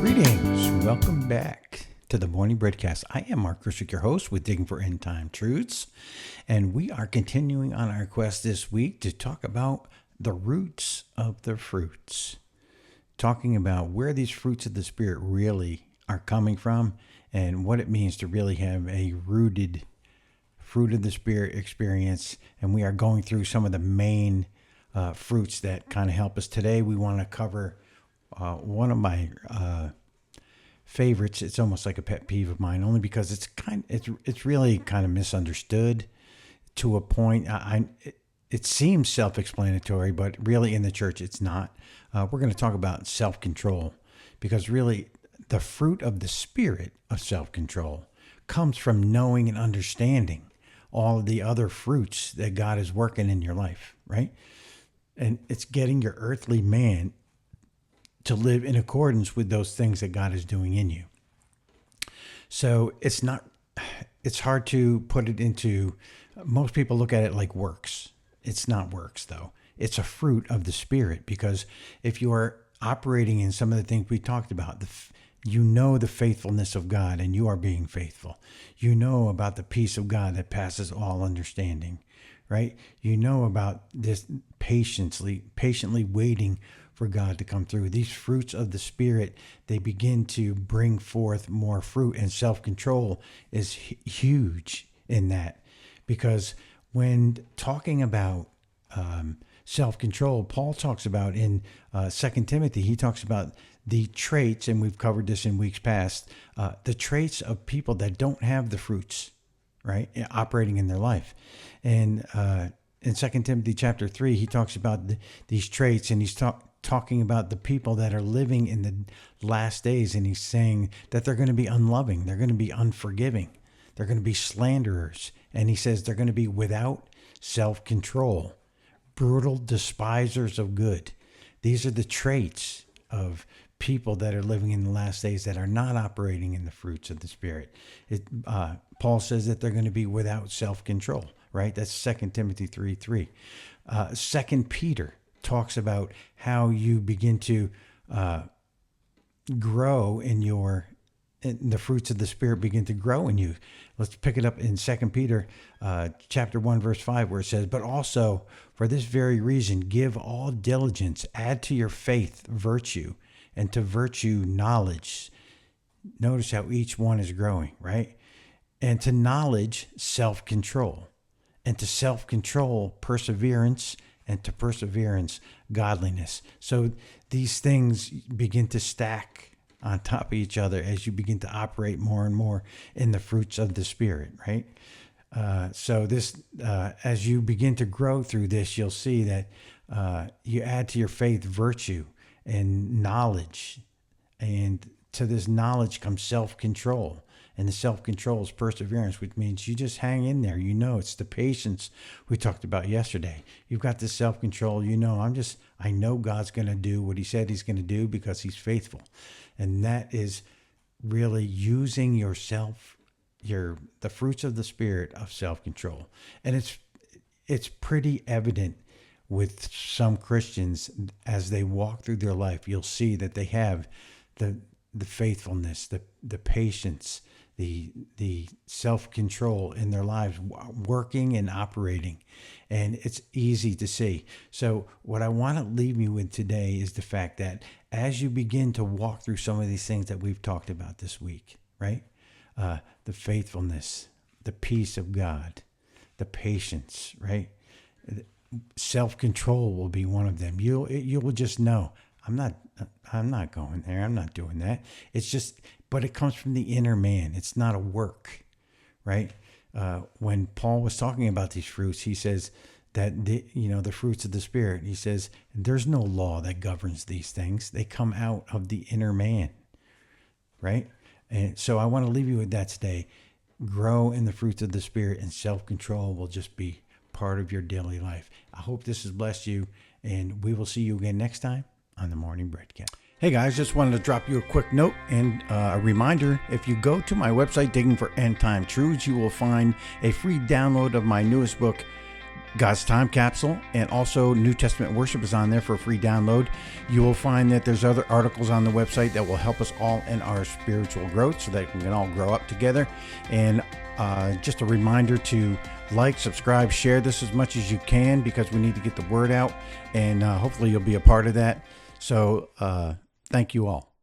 Greetings. Welcome back to the Morning Breadcast. I am Mark Christick, your host with Digging for End Time Truths. And we are continuing on our quest this week to talk about the roots of the fruits. Talking about where these fruits of the Spirit really are coming from and what it means to really have a rooted fruit of the Spirit experience. And we are going through some of the main fruits that kind of help us. Today we want to cover one of my favorites. It's almost like a pet peeve of mine, only because it's really kind of misunderstood to a point. It seems self-explanatory, but really in the church it's not. We're going to talk about self-control, because really the fruit of the Spirit of self-control comes from knowing and understanding all of the other fruits that God is working in your life, right? And it's getting your earthly man to live in accordance with those things that God is doing in you. So it's hard to put it into, most people look at it like works. It's not works though. It's a fruit of the Spirit, because if you are operating in some of the things we talked about, you know the faithfulness of God and you are being faithful. You know about the peace of God that passes all understanding, right? You know about this patiently waiting for God to come through. These fruits of the Spirit, they begin to bring forth more fruit, and self-control is huge in that, because when talking about self-control, Paul talks about in 2 Timothy, he talks about the traits, and we've covered this in weeks past, the traits of people that don't have the fruits, right, operating in their life. And in 2 Timothy chapter 3, he talks about these traits, and he's talking about the people that are living in the last days, and he's saying that they're going to be unloving, they're going to be unforgiving, they're going to be slanderers, and he says they're going to be without self-control, brutal despisers of good. These are the traits of people that are living in the last days that are not operating in the fruits of the Spirit. Paul says that they're going to be without self-control, right? That's 2 Timothy 3:3. 2 Peter talks about how you begin to grow in the fruits of the Spirit begin to grow in you. Let's pick it up in 2 Peter chapter 1, verse 5, where it says, "But also for this very reason, give all diligence, add to your faith virtue, and to virtue knowledge." Notice how each one is growing, right? "And to knowledge, self-control, and to self-control, perseverance, and to perseverance, godliness." So these things begin to stack on top of each other as you begin to operate more and more in the fruits of the Spirit, right? So this, as you begin to grow through this, you'll see that you add to your faith virtue and knowledge, and to this knowledge comes self-control. And the self-control is perseverance, which means you just hang in there. You know, it's the patience we talked about yesterday. You've got this self-control. You know, I know God's going to do what he said he's going to do because he's faithful. And that is really using the fruits of the Spirit of self-control. And it's pretty evident with some Christians as they walk through their life. You'll see that they have the faithfulness, the patience, the self-control in their lives working and operating, and it's easy to see. So what I want to leave you with today is the fact that as you begin to walk through some of these things that we've talked about this week, right? The faithfulness, the peace of God, the patience, right? Self-control will be one of them. You will just know, I'm not going there. I'm not doing that. But it comes from the inner man. It's not a work, right? When Paul was talking about these fruits, he says that the fruits of the Spirit, he says, there's no law that governs these things. They come out of the inner man, right? And so I want to leave you with that today. Grow in the fruits of the Spirit, and self-control will just be part of your daily life. I hope this has blessed you, and we will see you again next time on the Morning Breadcast. Hey guys, just wanted to drop you a quick note and a reminder. If you go to my website, Digging for End Time Truths, you will find a free download of my newest book, God's Time Capsule, and also New Testament Worship is on there for a free download. You will find that there's other articles on the website that will help us all in our spiritual growth so that we can all grow up together. And just a reminder to like, subscribe, share this as much as you can, because we need to get the word out, and hopefully you'll be a part of that. So thank you all.